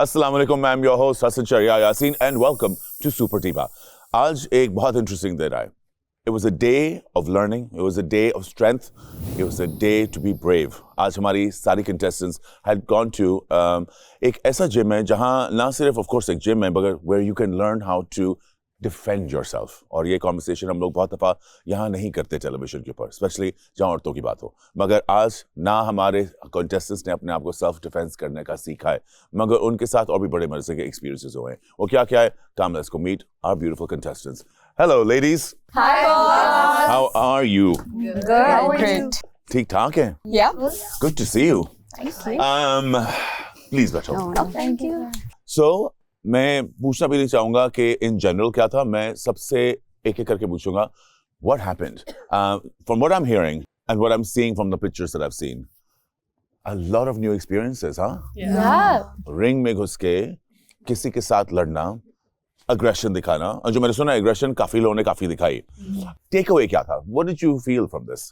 अस्सलाम वालेकुम, मैं your host Hasan Shariya Yaseen and welcome to super टीवा। आज एक बहुत इंटरेस्टिंग दिन है। It was a day of learning, it was a day of strength, it was a day to be brave. आज हमारी सारी contestants had gone to एक ऐसा जिम है जहाँ ना सिर्फ of course एक जिम है मगर where you can learn how to defend yourself. और ये conversation हम लोग बहुत दफ़ा यहाँ नहीं करते टेलीविजन के ऊपर, स्पेशली जहाँ औरतों की बात हो। मगर आज ना हमारे contestants ने अपने आप को सेल्फ डिफेंस करने का सीखा है, मगर उनके साथ और भी बड़े मजे के एक्सपीरियंसेस हुए हैं। वो क्या क्या है? Come, let's go meet our beautiful contestants. Hello, ladies. Hi, boss. How are you? Good. Great. ठीक ठाक है? Yeah. Good to see you. Thank you. Please बैठो. Oh, thank you. So, मैं पूछना भी नहीं चाहूँगा कि in general क्या था, मैं सबसे एक-एक करके पूछूँगा. What happened? From what I'm hearing and what I'm seeing from the pictures that I've seen, a lot of new experiences, huh? Yeah. Ring में घुस के किसी के साथ लड़ना, aggression दिखाना, और जो मैंने सुना aggression काफी लोगों ने काफी दिखाई. Take away क्या था? What did you feel from this?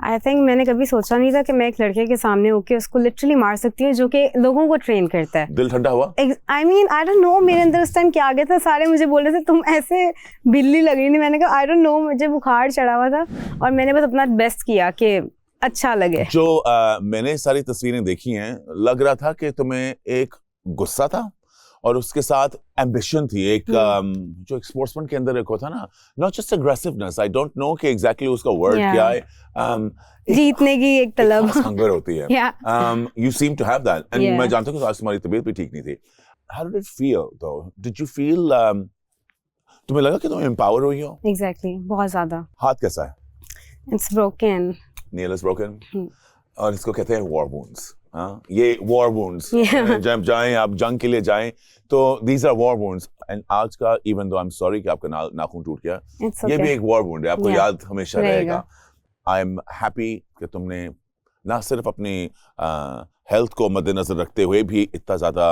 I think मैंने कभी सोचा नहीं था कि मैं एक लड़के के सामने होके उसको लिटरली मार सकती हूँ जो कि लोगों को ट्रेन करता है. दिल ठंडा हुआ? I mean I don't no मेरे अंदर उस टाइम क्या आ गया था. सारे मुझे बोल रहे थे तुम ऐसे बिल्ली लग रही थी. मैंने कहा आई डोंट नो, मुझे बुखार चढ़ा हुआ था और मैंने बस अपना बेस्ट किया कि अच्छा लगे. जो मैंने सारी तस्वीरें देखी हैं, लग रहा था कि तुम्हें एक गुस्सा था और उसके साथ एम्बिशन थी, एक जो एक स्पोर्ट्समैन के अंदर एक होता ना, not just aggressiveness, I don't know कि एग्जैक्टली उसका वर्ड क्या है, जीतने की एक तलब, हंगर होती है. You seem to have that and मैं जानता हूं कि आज तुम्हारी तबीयत भी ठीक नहीं थी. हाउ डिड इट फील दो? डिड यू फील तुम्हें लगा कि तुम एम्पावर हुई हो? एग्जैक्टली, बहुत ज्यादा. हाथ कैसा है? It's broken. Nail is broken. और इसको कहते हैं वॉर वुंड्स. ये वॉर वुंड्स, जब जाएं आप जंग के लिए जाएं तो these are war wounds. and आज का even though I'm sorry कि आपका नाखून टूट गया, ये भी एक war wound है, आपको याद हमेशा रहेगा. I'm happy कि तुमने ना सिर्फ अपनी हेल्थ को मद्देनजर रखते हुए भी इतना ज़्यादा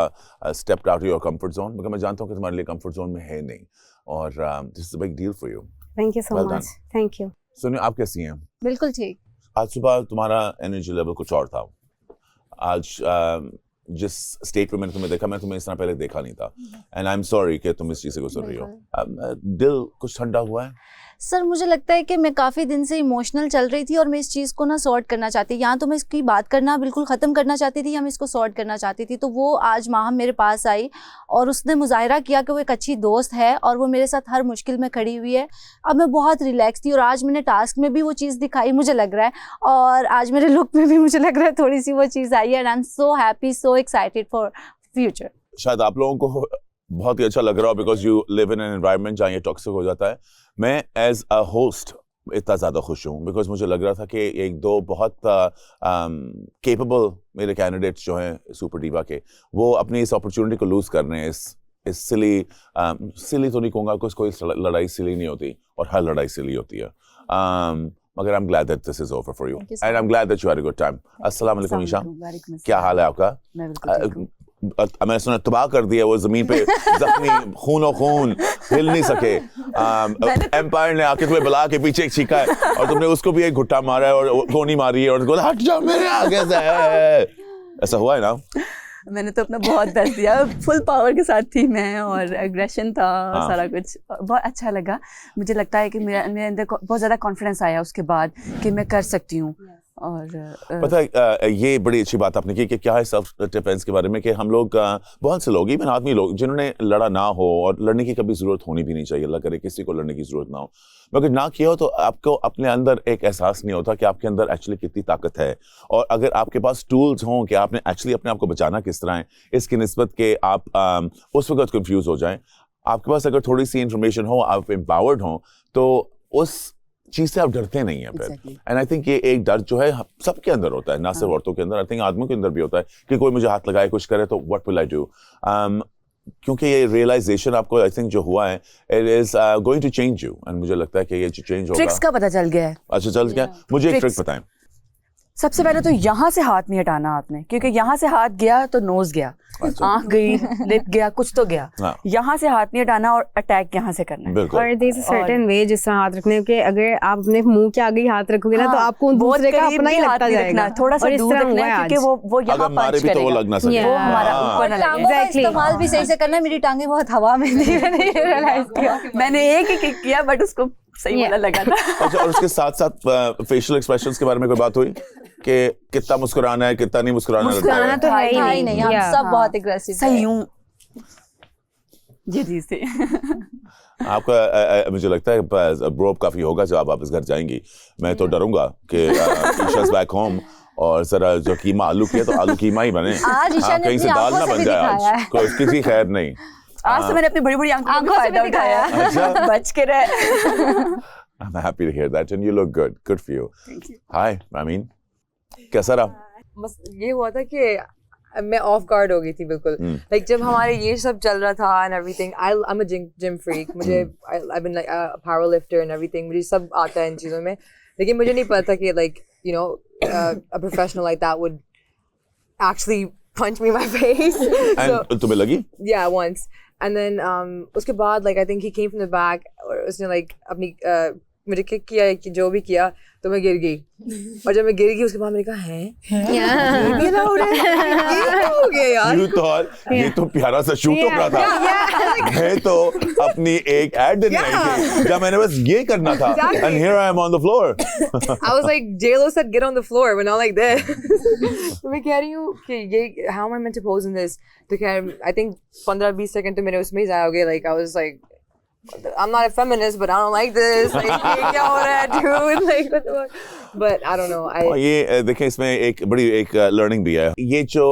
stepped out of your comfort zone, क्योंकि मैं जानता हूँ कि तुम्हारे लिए comfort zone में है नहीं, और this is a big deal for you. Thank you so much. Thank you. सुनिए, आप कैसी हैं? बिल्कुल ठीक. आज सुबह तुम्हारा एनर्जी लेवल कुछ और था. आज जिस स्टेट पे मैंने तुम्हें देखा, मैं तुम्हें इस तरह पहले देखा नहीं था, एंड आई एम सॉरी कि तुम इस चीज़ से गुजर रही हो. दिल कुछ ठंडा हुआ है? सर मुझे लगता है कि मैं काफ़ी दिन से इमोशनल चल रही थी और मैं इस चीज़ को ना सॉर्ट करना चाहती थी. यहाँ तो मैं इसकी बात करना बिल्कुल ख़त्म करना चाहती थी, या मैं इसको सॉर्ट करना चाहती थी. तो वो आज माहम मेरे पास आई और उसने मुजाहिरा किया कि वो एक अच्छी दोस्त है और वो मेरे साथ हर मुश्किल में खड़ी हुई है. अब मैं बहुत रिलैक्स थी और आज मैंने टास्क में भी वो चीज़ दिखाई, मुझे लग रहा है, और आज मेरे लुक में भी मुझे लग रहा है थोड़ी सी वो चीज़ आई है. And I am so happy, so excited for future. शायद आप लोगों को बहुत ही अच्छा लग रहा हो because you live in an environment जहाँ ये टॉक्सिक हो जाता है. मैं एज अ होस्ट इतना ज़्यादा खुश हूँ बिकॉज मुझे लग रहा था कि एक दो बहुत केपेबल मेरे कैंडिडेट्स जो हैं सुपर डिवा के, वो अपनी इस अपॉर्चुनिटी को लूज़ कर रहे हैं. इस सिली तो नहीं कहूँगा, कोई लड़ाई सिली नहीं होती और हर लड़ाई सिली होती है. मगर I am glad that this is over for you and I am glad that you had a good time. अस्सलाम वालेकुम ईशा, क्या हाल है आपका? मैंने सुना तबाह कर दिया वो जमीन पे, जख्मी, खून हिल नहीं सके. एम्पायर ने आके तुम्हें बुला के पीछे एक छीका है और तुमने उसको भी एक घुट्टा मारा है और गोनी मारी है और बोला हट जाओ मेरे आगे से. ऐसा हुआ है ना? मैंने तो अपना बहुत बेस्ट दिया, फुल पावर के साथ थी मैं, और एग्रेशन था, सारा कुछ बहुत अच्छा लगा. मुझे लगता है कि मेरे अंदर बहुत ज़्यादा कॉन्फिडेंस आया उसके बाद कि मैं कर सकती हूँ. और पता है ये बड़ी अच्छी बात आपने की कि क्या है सेल्फ डिफेंस के बारे में, कि हम लोग बहुत से लोग, इवन आदमी लोग जिन्होंने लड़ा ना हो, और लड़ने की कभी ज़रूरत होनी भी नहीं चाहिए, अल्लाह करे किसी को लड़ने की ज़रूरत ना हो, मगर ना किया हो तो आपको अपने अंदर एक एहसास नहीं होता कि आपके अंदर एक्चुअली कितनी ताकत है. और अगर आपके पास टूल्स हों कि आपने एक्चुअली अपने आप को बचाना किस तरह है, इसकी निस्बत के आप उस वक्त कंफ्यूज हो जाएं, आपके पास अगर थोड़ी सी इंफॉर्मेशन हो, आप एम्पावर्ड हों, तो उस चीज़ से आप डरते नहीं हैं फिर. एंड आई थिंक ये एक डर जो है सबके अंदर होता है, ना सिर्फ औरतों के अंदर, आई थिंक आदमियों के अंदर भी होता है कि कोई मुझे हाथ लगाए कुछ करे तो व्हाट विल आई डू. क्योंकि ये रियलाइजेशन आपको आई थिंक जो हुआ है, it is going to change you, and मुझे लगता है कि ये चेंज होगा. ट्रिक्स का पता चल गया है. अच्छा चल गया. मुझे एक ट्रिक बताएं. सबसे पहले तो यहाँ से हाथ नहीं हटाना आपने, क्योंकि यहाँ से हाथ गया तो नोज गया, अच्छा। आंख गई, लिप गया, कुछ तो गया। हाँ। यहाँ से हाथ नहीं हटाना और अटैक यहाँ से करना है। बिल्कुल और there is a certain way जिस तरह हाथ रखने के, अगर आप अपने मुंह के आगे ही हाथ रखोगे ना तो हाँ, आपको बहुत दूसरे का करीब अपना ही भी हाथ लगता नहीं जाएगा, रखना, थोड़ा सा और इस दूर तरह रखना हुआ है, है क्योंकि आज। वो यहाँ अगर मारे पंच भी तो वो करेगा, लग ना सके Yeah. वो हमारा हाँ। ऊपर ना और लगे। टांगों का Exactly. इस्तेमाल भी सही से करना है। मेरी टांगे बहुत हवा में थी, मैंने ये रियलाइज किया। मैंने एक ही किक किया बट उसको सही वाला लगा था। अच्छा, और उसके साथ साथ फेशियल एक्सप्रेशंस के बारे में कोई बात हुई कि कितना मुस्कुराना है, कितना नहीं मुस्कुराना लगता मुस्कुराना है? तो है था ही ही नहीं, हम Yeah. सब बहुत एग्रेसिव सही यूं ये चीज थी। आपका मुझे लगता है ब्रो अप काफी होगा जब आप वापस घर जाएंगी। मैं तो डरूंगा कि ईशा's बैक होम और जरा जो कीमा आलू की है तो आलू कीमा ही बने। आज ईशा हाँ, ने कहीं से अपनी दाल ना आंखों से बन भी जाए दिखाया आज, है। कोई किसी खैर नहीं। आज तो मैंने अपनी बड़ी बड़ी आंखों का आंखों से फायदा भी दिखाया। उठाया। अच्छा। बच के रहे। I'm happy to hear that and you look good. Good for you. Thank you. Hi, Ramin. कैसा रहा? बस ये हुआ था कि मैं ऑफ गार्ड हो गई थी बिल्कुल। लाइक जब हमारे ये सब चल रहा था and everything, I am a gym freak, मुझे I been like a power lifter and everything, मुझे सब आता है इन चीज़ों में, लेकिन मुझे नहीं पता कि like you know a professional like that would actually punch me in my face. And तुम्हें लगी? Yeah, once. And then उसके बाद like I think he came from the back और उसने like अपनी मुझे किक किया कि जो भी किया तो मैं गिर गई, और जब मैं गिर गई उसके बाद मैंने कहा है ये भी allowed है? ये क्या हो गया यार? You thought ये तो प्यारा सा शूट हो रहा था। मैं तो अपनी एक एड देने आई थी जब मैंने बस ये करना था। And here I am on the floor. I was like, J-Lo said get on the floor but not like this. तो मैं कह रही हूँ कि ये how am I meant to pose in this? तो क्या I think 15-20 सेकंड तो मेरे उसमें ही जाया हो गया। Like I was like, I'm not a feminist, but I don't like this. Like, ये क्या हो रहा है, dude? Like, what the fuck? But I don't know. और ये देखें इसमें एक बड़ी एक लर्निंग भी है। ये जो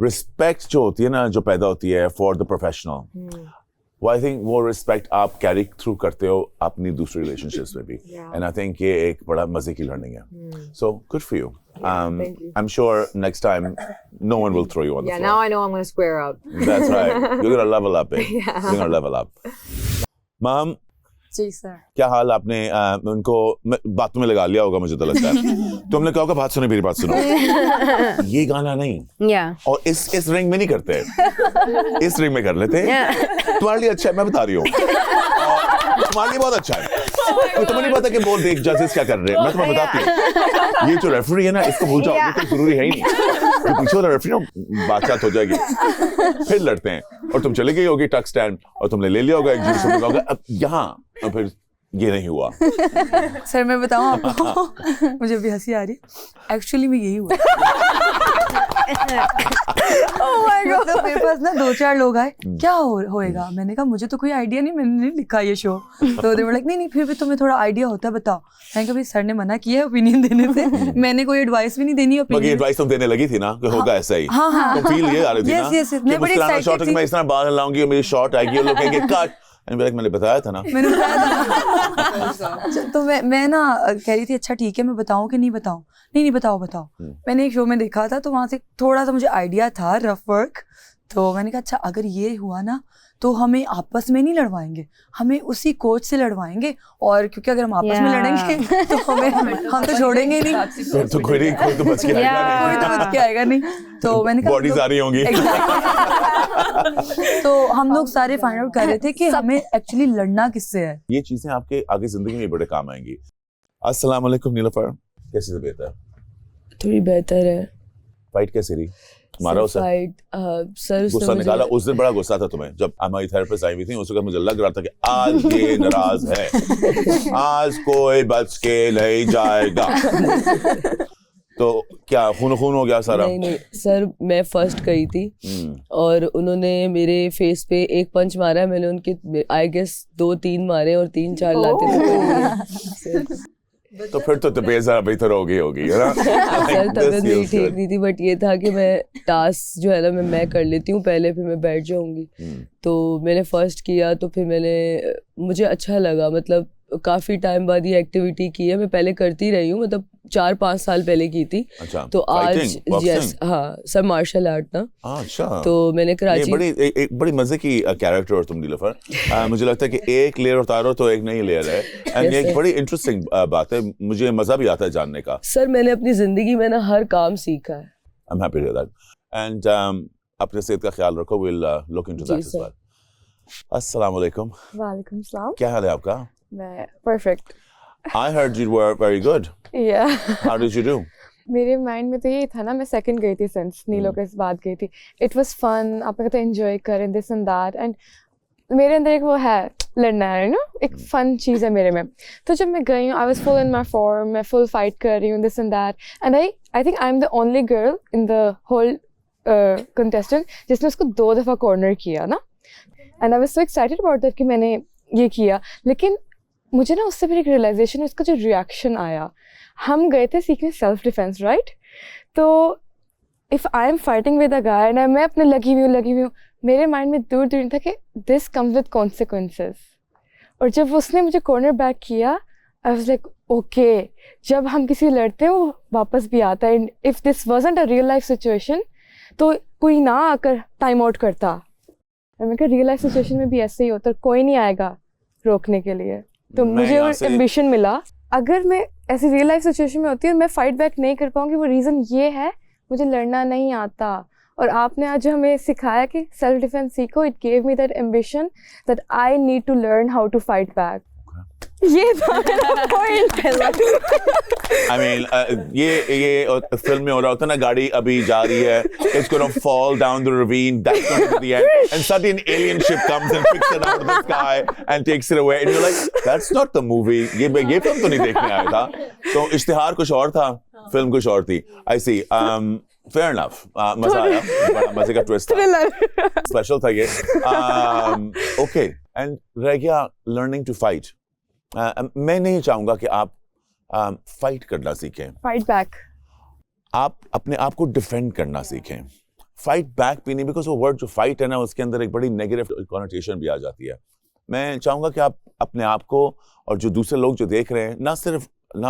रिस्पेक्ट जो होती है ना, जो पैदा होती है फॉर द प्रोफेशनल, वो आई थिंक वो रिस्पेक्ट आप कैरी थ्रू करते हो अपनी दूसरी रिलेशनशिप्स में भी। एंड आई थिंक ये एक बड़ा मजे की लर्निंग है। So good for you. thank you. I'm sure next time no one will throw you on the Yeah, floor. now I know I'm gonna square up. That's right. You're gonna level up, babe. You're gonna level up. Mom, ji sir. क्या हाल? आपने उनको बातों में लगा लिया होगा मुझे तो लगता है। तुमने कहा होगा बात सुनो, मेरी बात सुनो। ये गाना नहीं, और इस रिंग में नहीं करते, इस रिंग में कर लेते। तुम्हारे लिए अच्छा है, मैं बता रही हूँ, तुम्हारे लिए बहुत अच्छा है। तो तुम्हें नहीं पता कि बोल देख जजेस क्या कर रहे हैं, मैं तुम्हें बताती हूँ। ये जो रेफरी है ना, इसको भूल जाओ, ये कोई जरूरी है ही नहीं। जो पीछे वाला रेफरी ना, बातचीत हो जाएगी, फिर लड़ते हैं, और तुम चले गई होगी टक स्टैंड और तुमने ले लिया होगा एक जींस, तुमने कहा अब यहाँ, और फिर ये नहीं हुआ। सर मैं बताऊं आपको, मुझे भी हंसी आ रही है, एक्चुअली में यही हुआ। Oh my God! तो मेरे पास ना 2-4 लोग आए, क्या होएगा? मैंने कहा मुझे तो कोई आइडिया नहीं, मैंने नहीं लिखा ये शो। तो दे वर लाइक नहीं फिर भी तुम्हें थोड़ा आइडिया होता है, बताओ। मैंने कहा भाई सर ने मना किया है ओपिनियन देने से, मैंने कोई एडवाइस भी नहीं देनी। बाकी एडवाइस तुम देने लगी थी ना कि होगा ऐसा ही। हाँ। तुम फील ये आ रही थी Yes, ना yes, yes. कि मैं बड़ी मुस्कुराना excited शॉट है, थी। मैं इस तरह बाल हिलाऊंगी और मेरी शॉट आएगी और लोग कहेंगे कट, मैंने बताया था ना। मैंने बताया था। तो मैं ना कह रही थी अच्छा ठीक है, मैं बताऊं कि नहीं बताऊं? नहीं बताओ। मैंने एक शो में देखा था तो वहां से थोड़ा सा मुझे आइडिया था, रफ वर्क। तो मैंने कहा अच्छा अगर ये हुआ ना तो हमें आपस में नहीं लड़वाएंगे, हमें उसी कोच से लड़वाएंगे, और क्योंकि अगर हम आपस में लड़ेंगे तो हम तो छोड़ेंगे ही नहीं, फिर तो कोई तो बच के आएगा कोई नहीं। तो बच के आएगा नहीं। तो मैंने कहा बॉडीज आ रही होंगी। तो हम लोग सारे फाइंड आउट कर रहे थे कि हमें एक्चुअली लड़ना किससे है। ये चीजें आपके आगे जिंदगी में बड़े काम आएंगी। अस्सलाम वालेकुम नीलोफर, कैसी तबीयत है? थोड़ी बेहतर है। फाइट कैसी रही? मारा उसे? फाइट सर उसने गुस्सा मुझे- निकाला? उस दिन बड़ा गुस्सा था तुम्हें जब हमारी थेरेपिस्ट आई हुई थी, उस वक्त मुझे लग रहा था कि आज ये नाराज है, आज कोई बच के नहीं जाएगा। तो क्या खून हो गया सारा? नहीं सर, मैं फर्स्ट गई थी और उन्होंने मेरे फेस पे एक पंच मारा है, मैंने उनके आई गेस 2-3 मारे और 3-4 लाते थे। तो फिर तो तबीयत जरा बेहतर हो गई होगी, है ना? सर तबीयत मेरी ठीक नहीं थी, बट ये था कि मैं टास्क जो है ना मैं कर लेती हूँ पहले, फिर मैं बैठ जाऊंगी। तो मैंने फर्स्ट किया तो फिर मुझे अच्छा लगा, मतलब काफ़ी टाइम बाद ये एक्टिविटी की है। मैं पहले करती रही हूँ, मतलब 4-5 साल पहले की थी। अच्छा, तो आज fighting, boxing? यस, हाँ, सब मार्शल आर्ट ना। अच्छा, तो मैंने ये कराची एक बड़ी मजे की कैरेक्टर हो तुम नीलोफर। मुझे लगता है कि एक लेयर उतारो तो एक नई लेयर है, एंड Yes, ये एक sir. बड़ी इंटरेस्टिंग बात है। मुझे मजा भी आता है जानने का। सर, मैंने अपनी ज़िंदगी में ना हर काम सीखा है। I'm happy to hear that. And अपने सेहत का ख्याल रखो, we'll look into ji, that as sir. well. अस्सलाम वालेकुम, वालेकुम सलाम। क्या हाल है आपका? मैं perfect. I heard you were very good. या How did you do? मेरे माइंड में तो यही था ना, मैं सेकंड गई थी सिंस नीलो के बाद गई थी। इट वाज फन, आप कहते एंजॉय करें दिस एंड दैट, एंड मेरे अंदर एक वो है लड़ना है ना, एक फन चीज़ है मेरे में। तो जब मैं गई हूँ I was full in my form, मैं फुल फाइट कर रही हूँ this and that, and I think I am the only girl in the whole contestant जिसने उसको 2 दफ़ा कॉर्नर किया ना, and I was so excited about that कि मैंने ये किया। लेकिन मुझे ना उससे फिर एक रियलाइजेशन, उसका जो रिएक्शन आया, हम गए थे सीखने सेल्फ डिफेंस राइट, तो if I am fighting with a guy and मैं अपने लगी हुई हूँ, मेरे माइंड में दूर दूर था कि दिस कम्स विद कॉन्सिक्वेंसेस। और जब उसने मुझे कॉर्नर बैक किया आई वाज लाइक ओके, जब हम किसी लड़ते हैं वो वापस भी आता है, if this wasn't a real life situation तो कोई ना आकर टाइम आउट करता। और मैं कहा रियल लाइफ सिचुएशन में भी ऐसे ही होता, कोई नहीं आएगा रोकने के लिए। तो मैं मुझे यहाँ से- एम्बिशन मिला, अगर मैं ऐसी रियल लाइफ सिचुएशन में होती और मैं फाइट बैक नहीं कर पाऊंगी, वो रीज़न ये है मुझे लड़ना नहीं आता। और आपने आज जो हमें सिखाया कि सेल्फ डिफेंस सीखो, it gave me that ambition that I need to learn how to fight back. ये था मेरा पॉइंट। I mean, ये फिल्म में हो रहा होता है ना, गाड़ी अभी जा रही है, it's gonna fall down the ravine, that's gonna be the end, and suddenly an alien ship comes and picks it out of the sky and takes it away, and you're like, that's not the movie. ये film तो नहीं देखने आया था। तो इश्तिहार कुछ और था, फिल्म कुछ और थी। I see. Fair enough. मजा आया, बड़ा मजे का ट्विस्ट था, स्पेशल था ये। Okay, and रह गया learning to fight. मैं नहीं चाहूंगा कि आप फाइट करना सीखें, फाइट बैक। आप अपने आप को डिफेंड करना सीखें। फाइट बैक भी नहीं, बिकॉज वो वर्ड जो फाइट है ना, उसके अंदर एक बड़ी नेगेटिव कॉनोटेशन भी आ जाती है। मैं चाहूंगा कि आप अपने आप को, और जो दूसरे लोग जो देख रहे हैं, ना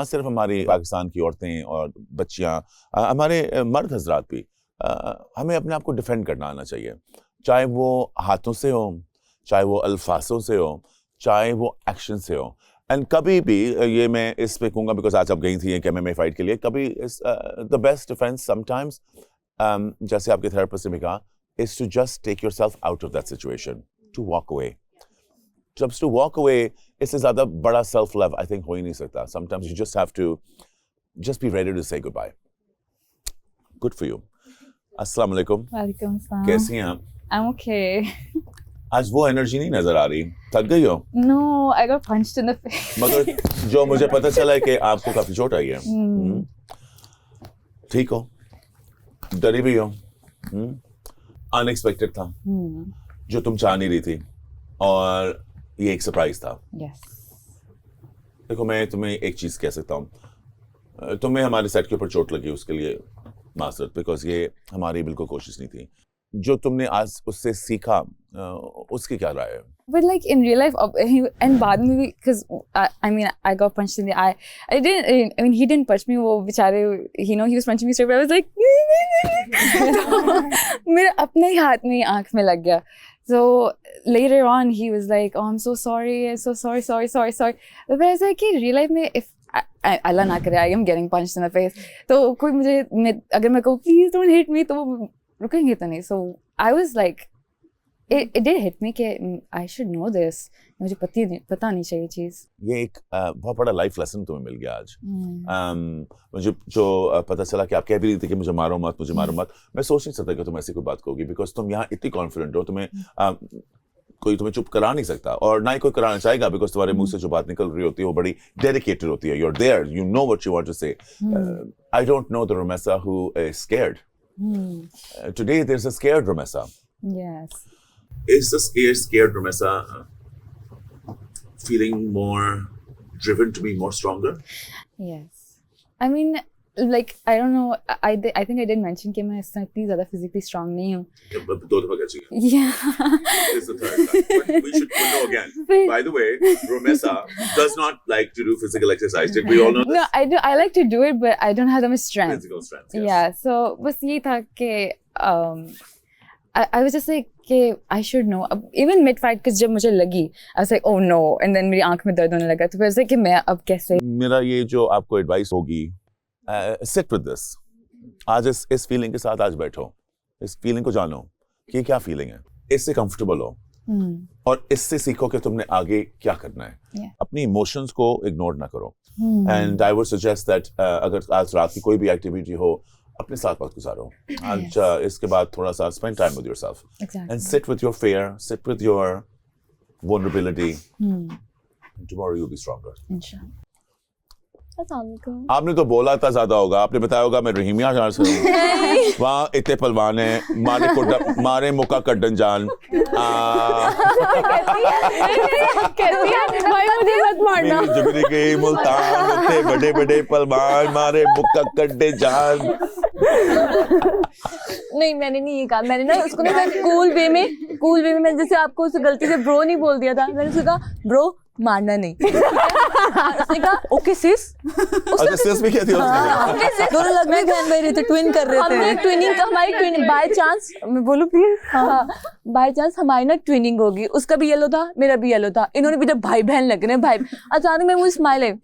सिर्फ हमारी पाकिस्तान की औरतें और बच्चियां, हमारे मर्द हजरात भी, हमें अपने आप को डिफेंड करना आना चाहिए, चाहे वो हाथों से हो, चाहे वो अल्फाजों से हो, चाहे वो एक्शन से हो। एंड कभी भी ये मैं इस पे कहूँगा, बिकॉज आज आप गई थी एक MMA फाइट के लिए, कभी द बेस्ट डिफेंस समटाइम्स, जैसे आपके थेरेपिस्ट ने भी कहा, is to just take yourself out of that situation, to walk away. जब टू वॉक अवे, इससे ज़्यादा बड़ा सेल्फ लव आई थिंक हो ही नहीं सकता। Sometimes you just have to just be ready to say good bye. Good for you. अस्सलाम वालेकुम, वालेकुम सलाम। कैसी हैं आप? I'm okay. आज वो एनर्जी नहीं नजर आ रही, थक गई हो? No, I got punched in the face. मगर जो मुझे पता चला है कि आपको काफी चोट आई है। ठीक हो, डरी भी हो, अनएक्सपेक्टेड था, जो तुम चाह नहीं रही थी, और ये एक सरप्राइज था। Yes. देखो, मैं तुम्हें एक चीज कह सकता हूँ, तुम्हें हमारे सेट के ऊपर चोट लगी, उसके लिए माजरत, बिकॉज ये हमारी बिल्कुल कोशिश नहीं थी। जो तुमने आज उससे सीखा, उसकी क्या राय है? But like in real life, and बाद में भी, because I mean I got punched in the eye. I mean he didn't punch me. वो बेचारे, he was punching me straight, but I was like, तो मेरे अपने ही हाथ में ही आँख में लग गया। So later on he was like, oh I'm so sorry, sorry. But I was like, कि real life में if अल्लाह ना करे I am getting punched in the face, तो कोई अगर मैं कहूँ please don't hit me, तो वो रुकेंगे तो नहीं। So I was like, it did hit me कि I should know this, मुझे पता नहीं चाहिए चीज़। ये एक बहुत बड़ा लाइफ लेसन तुम्हें मिल गया आज। मुझे जो पता चला कि आप कह भी रही थी कि मुझे मारो मत, मैं सोच नहीं सकता कि तुम ऐसी कोई बात कहोगी, बिकॉज तुम यहाँ इतनी कॉन्फिडेंट हो, तुम्हें कोई तुम्हें चुप करा नहीं सकता, और ना ही कोई कराना चाहेगा, बिकॉज तुम्हारे मुंह से जो बात निकल रही होती है वो बड़ी डेडिकेटेड होती है। You're there, you know what you want to say. I don't know the Rumesa who is scared. Today there's a scared Rumesa. Yes. Is the scared Rumesa feeling more driven to be more stronger? Yes. I mean, like I don't know. I think I did mention कि मैं इतनी ज़्यादा physically strong नहीं हूँ. दो दफा कह चुकी हूँ. Yeah. This is the third time. But we should know again. By the way, Romessa does not like to do physical exercise. Did we all know this? No, I do. I like to do it, but I don't have that much strength. Physical strength. Yes. Yeah. So बस ये था कि I was just like कि I should know. Even mid fight because जब मुझे लगी, I was like, oh no, and then मेरी आँख में दर्द होने लगा. तो फिर कि मैं अब कैसे? मेरा ये जो आपको एडवाइस होगी, sit with this. आज इस फीलिंग के साथ आज बैठो, इस फीलिंग को जानो कि क्या फीलिंग है, इससे कंफर्टेबल हो और इससे सीखो कि तुमने आगे क्या करना है. Yeah. अपनी इमोशंस को इग्नोर ना करो. And I would suggest that अगर आज रात की कोई भी एक्टिविटी हो, अपने साथ वक्त गुजारो. आज इसके बाद थोड़ा सा spend time with yourself and sit with your fear, sit with your vulnerability. Tomorrow you'll be stronger. इंशाल्लाह. आपने तो बोला था ज्यादा होगा, आपने बताया होगा मैं रहीमिया जान से हूँ. वहाँ इतने पलवान है, मारे मुक्का कड्डन जान. भाई मुझे मत मारना. मेरी जुगरी गई मुल्तान, इतने बड़े बड़े पलवान, मारे मुक्का कड्डे जान. नहीं, मैंने नहीं ये कहा. मैंने ना उसको ना कूल वे में मैं जैसे आपको उसे गलती से ब्रो नहीं बोल दिया था. मैंने उसको कहा ब्रो मारना नहीं. उसने कहा ओके सिस. अच्छा सिस भी कहती हो उसने. दोनों लग में बहन भाई रहे थे, ट्विन कर रहे थे. हमने ट्विनिंग का हमारी ट्विनिंग बाय चांस, मैं बोलूं प्लीज. हाँ, बाय चांस हमारी ना ट्विनिंग होगी. उसका भी येलो था, मेरा भी येलो था. इन्होंने भी जब भाई बहन लग रहे हैं, भाई अचानक में मुझे स्माइल है.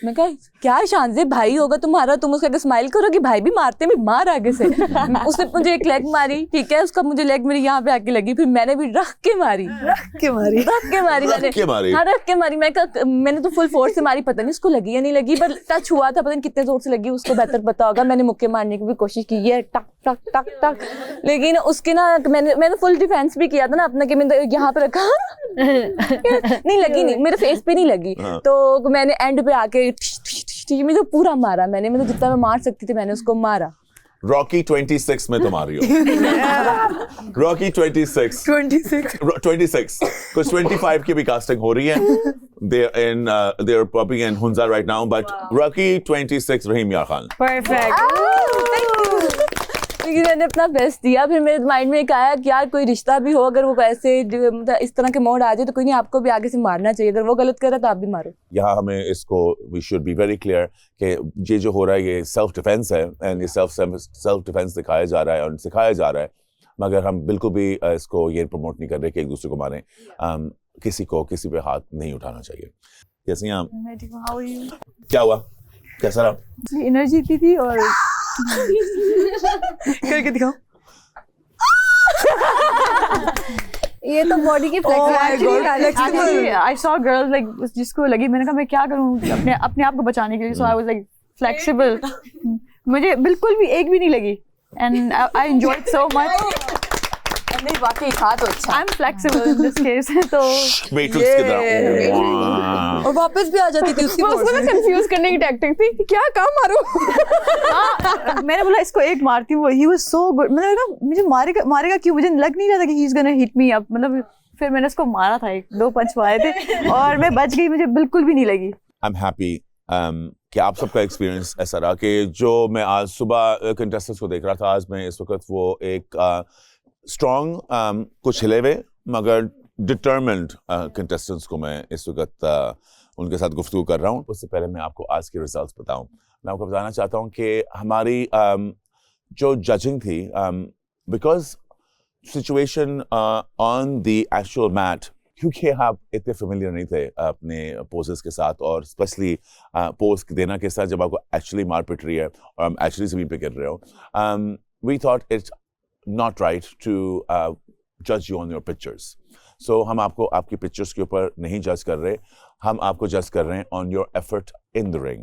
मैं कहा क्या शान से भाई होगा तुम्हारा, तुम उसका स्माइल करो कि भाई भी मारते हैं, मार आगे से. उसने मुझे एक लेग मारी, ठीक है, उसका मुझे लेग मेरी यहाँ पे आके लगी. फिर मैंने भी रख के मारी मैंने. हाँ रख के मारी. मैंने तो फुल फोर्स से मारी, पता नहीं उसको लगी या नहीं लगी, पर टच हुआ था, पता नहीं कितने जोर से लगी, उसको बेहतर पता होगा. मैंने मुक्के मारने की भी कोशिश की है, टक टक टक टक, लेकिन उसके ना मैंने फुल डिफेंस भी किया था ना अपना, कि मैंने यहाँ पे रखा. नहीं लगी, नहीं मेरे फेस पे नहीं लगी. तो मैंने एंड पे आके मुझे पूरा मारा. मैंने मतलब जितना मैं मार सकती थी मैंने उसको मारा. रॉकी 26 में तुम आ रही हो. रॉकी 26 कुछ 25 की भी कास्टिंग हो रही है. They're popping in Hunza right now, but Rocky 26 रहीम यार खान. क्योंकि मैंने अपना बेस्ट दिया. फिर मेरे माइंड में एक आया कि यार कोई रिश्ता भी हो, अगर वो ऐसे मतलब इस तरह के मोड आ जाए तो कोई नहीं, आपको भी आगे से मारना चाहिए. अगर वो गलत करे तो आप भी मारो. यहाँ हमें इसको we should be very clear कि ये जो हो रहा है ये सेल्फ डिफेंस है, एंड ये सेल्फ डिफेंस दिखाया जा रहा है और सिखाया जा रहा है, मगर हम बिल्कुल भी इसको ये प्रमोट नहीं कर रहे कि एक दूसरे को मारें. किसी पे हाथ नहीं उठाना चाहिए. जैसे यहाँ क्या हुआ, कैसा रहा? एनर्जी थी और करके दिखाओ. ये तो बॉडी की flexibility. I saw girls like जिसको लगी, मैंने कहा मैं क्या करूं अपने आप को बचाने के लिए. सो आई वाज लाइक फ्लेक्सिबल. मुझे बिल्कुल भी एक भी नहीं लगी, and I enjoyed so much. नहीं वाकई था तो अच्छा. I am flexible in this case. तो मैट्रिक्स की तरह और वापस भी आ जाती थी उसकी. उसको ना कंफ्यूज करने की टैक्टिक थी कि क्या काम मारूं. मैंने बोला इसको एक मारती हूँ. He was so good. मैंने कहा मुझे मारेगा क्यों, मुझे लग नहीं रहा था कि he is gonna hit me up. मतलब फिर मैंने उसको मारा था, 1-2 पंच मारे थे और मैं बच गई. मुझे बिल्कुल भी नहीं लगी. आई एम हैप्पी कि आप सबका एक्सपीरियंस ऐसा रहा कि जो मैं आज सुबह कंटेस्टेंट्स को देख रहा था, आज मैं इस वक्त वो एक स्ट्रॉन्ग कुछ हिले हुए मगर डिटर्मिन्ड कंटेस्टेंट्स को मैं इस वक्त उनके साथ गुफ्तगू कर रहा हूँ. उससे पहले मैं आपको आज के रिजल्ट्स बताऊँ. मैं आपको बताना चाहता हूँ कि हमारी जो जजिंग थी, because situation on the actual mat, क्योंकि आप इतने फेमिलियर नहीं थे अपने पोजेस के साथ, और स्पेशली पोज देना के साथ जब आपको एक्चुअली मार पिट रही है और हम एक्चुअली ज़मीन पे गिर रहे हो, we thought it's not right to judge you on your pictures. So हम आपको आपकी पिक्चर्स के ऊपर नहीं जज कर रहे, हम आपको जज कर रहे हैं on your effort in the ring.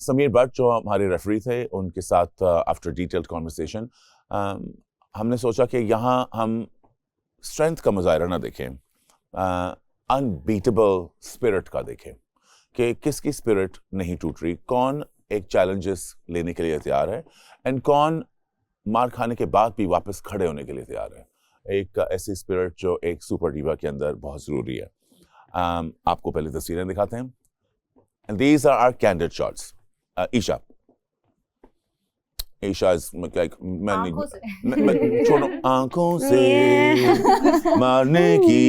Sameer Bhatt जो हमारे रेफरी थे, उनके साथ आफ्टर डिटेल्ड कॉन्वर्सेशन हमने सोचा कि यहाँ हम स्ट्रेंथ का मुजाहरा ना देखें, अनबीटेबल स्पिरिट का देखें कि किसकी स्पिरिट नहीं टूट रही, कौन एक चैलेंजेस लेने के लिए तैयार है एंड कौन मार खाने के बाद भी वापस खड़े होने के लिए तैयार है. एक ऐसी स्पिरिट जो एक सुपर डिवा के अंदर बहुत ज़रूरी है. आपको पहले तस्वीरें दिखाते हैं. And these are our candid shots. Isha, Isha is like मैं छोड़ो आंखों से मारने की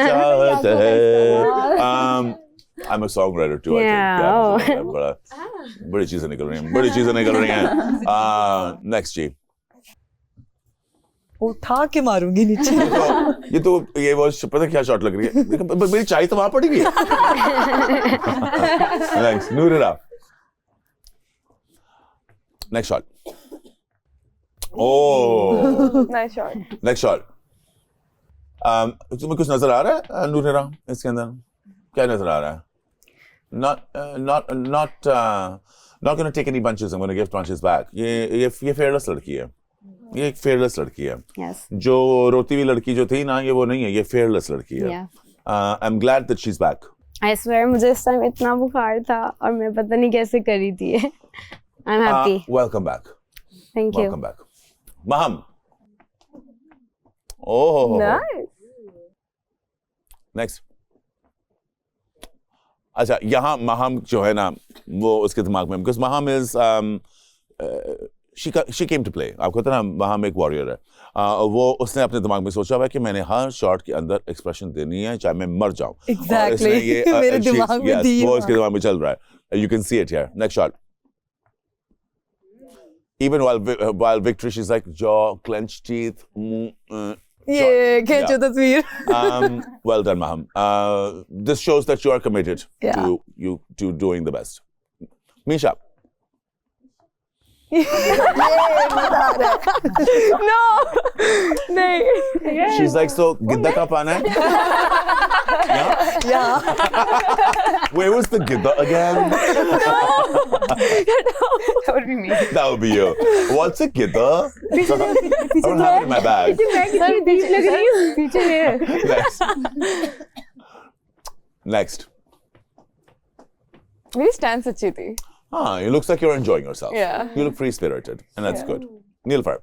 चाहत है. I'm a songwriter too. Yeah. I think. बड़ी चीजें निकल रही हैं. Next जी. उठा के मारूंगी नीचे. ये वो पता क्या शॉट लग रही है. मेरी चाय तो वहां पड़ी है. Next, Noorira. Next shot. Oh. Nice shot. Next shot. तुम्हें कुछ नजर आ रहा है नूरेरा इसके अंदर? क्या नजर आ रहा है? Not going to take any punches. I'm going to give punches back. ये fearless लड़की है. ये एक fearless लड़की है. Yes. जो रोती हुई लड़की जो थी ना, ये वो नहीं है. ये fearless लड़की है. Yeah. I'm glad that she's back. I swear मुझे इस टाइम इतना बुखार था और मैं पता नहीं कैसे करी थी. I'm happy. Welcome back. Thank you. Welcome back. Maham. Oh. Nice. Next. अच्छा यहाँ Maham जो है ना वो उसके दिमाग में because Maham is she came to play. आपको पता ना Maham एक warrior है. वो उसने अपने दिमाग में सोचा हुआ है कि मैंने हर शॉट के अंदर एक्सप्रेशन देनी है चाहे मैं मर जाऊं. Exactly. मेरे दिमाग में दी. वो उसके दिमाग में चल रहा है. You can see it here. Next shot. Even while victory, she's like jaw, clenched teeth. ये खींचो तस्वीर. Well done, Maham. This shows that you are committed Yeah. to doing the best. Misha. No. नहीं. She's like, so gidda ka paana hai? Yeah. Where was the gidda again? That would be me. That would be you. What's a gidda? I don't have it in my bag. Next. मेरी stand अच्छी थी. It looks like you're enjoying yourself. Yeah. You look free-spirited, and that's good. Nilufar.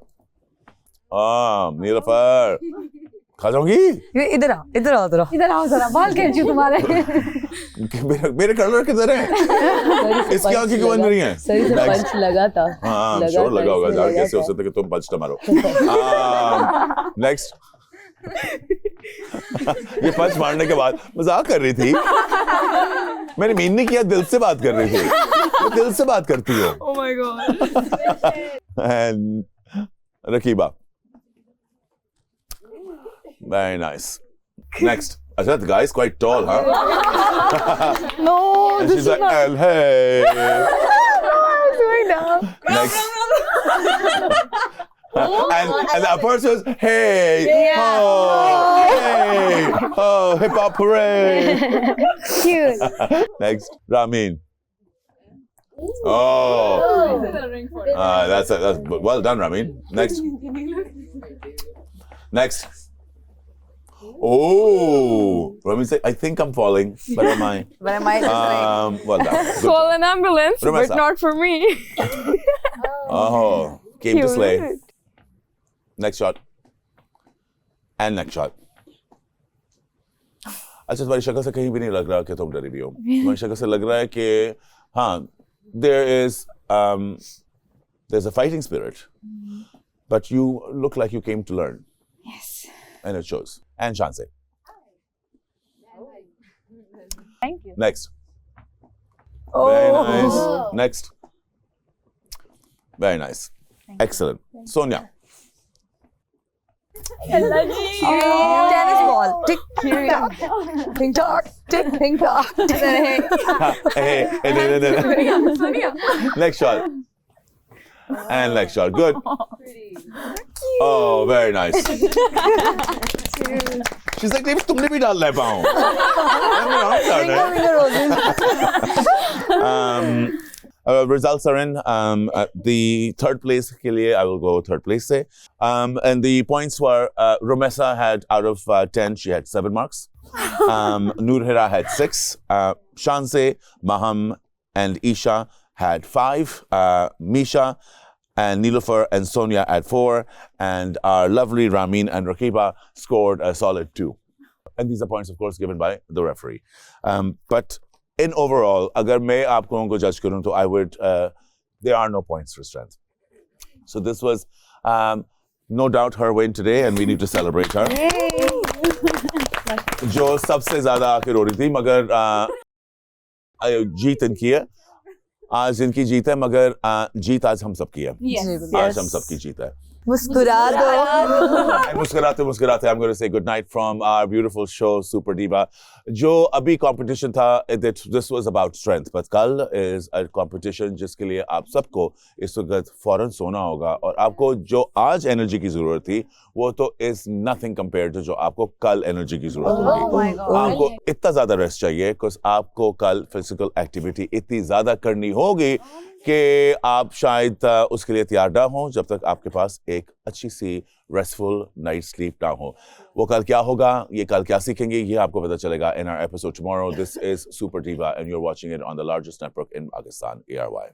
Nilufar. खा जाऊंगी? इधर आओ जरा. इधर आओ जरा बाल खींचूं तुम्हारे. मेरे कलर किधर है? इसकी आंखें क्यों बंद नहीं है? सही से पंच लगा था. हाँ, श्योर लगा होगा. यार कैसे हो सकता है कि तुम पंच न मारो? नेक्स्ट. ये पंच मारने के बाद मजाक कर रही थी. मैंने मीन नहीं किया, दिल से बात कर रही थी. मैं दिल से बात करती हूँ. Oh my god. And Rakiba. Very nice. Next. Ajay, the guy is quite tall, huh? No, And this she's is like, not. "El hey." I'm doing now. Next. And that person was, hey, hey, hip hop parade. Cute. Next, Ramin. Oh, that's well done, Ramin. Next. Oh, Ramin said, I think I'm falling, but am I? Well done. Good. Call an ambulance, Rumasa. but not for me. Oh, came to slay. Cute. Next shot. And next shot. अच्छा तुम्हारी शक्ल से कहीं भी नहीं लग रहा कि तुम डरी भी हो. तुम्हारी शक्ल से लग रहा है कि हाँ, there's a fighting spirit, but you look like you came to learn. Yes. And it shows. And Shanse. Thank you. Next. Very nice. Next. Very nice. Excellent. Sonia. Tennis ball. Tick tock. Tick tock. Tick tock. Hey. Next shot. And next shot. Good. Oh, very nice. She's like, David, तुमने भी डालना है पाँव. Results are in. The third place के लिए I will go third place से. And the points were Romessa had out of 10 she had 7 marks. Noorira had 6. Shanse, Maham, and Isha had 5. Misha and Nilufar and Sonia at 4. And our lovely Ramin and Rakiba scored a solid 2. And these are points, of course, given by the referee. But in overall, अगर मैं आप लोगों को judge करूँ तो I would, there are no points for strength. So this was no doubt her win today, and we need to celebrate her. जो सबसे ज्यादा आके रो रही थी, मगर जीत इनकी है, आज इनकी जीत है, मगर जीत आज हम सबकी है। आज हम सबकी जीत है। मुस्कुरा दो। And मुस्कुराते मुस्कुराते I'm going to say good night from our beautiful show Super Diva. जो अभी competition था, this was about strength, but कल is a competition जिसके लिए आप सबको इस वक्त फौरन सोना होगा, और आपको जो आज एनर्जी की जरूरत थी वो तो is nothing compared to जो आपको कल एनर्जी की जरूरत होगी। आपको इतना ज्यादा रेस्ट चाहिए, because आपको कल फिजिकल एक्टिविटी इतनी ज्यादा करनी होगी कि आप शायद उसके लिए तैयार ना हो जब तक आपके पास एक अच्छी सी रेस्टफुल नाइट स्लीप ना हो। वो कल क्या होगा, ये कल क्या सीखेंगे, ये आपको पता चलेगा in our episode tomorrow. This is Super Diva and you're watching it on the largest network in Pakistan, ARY.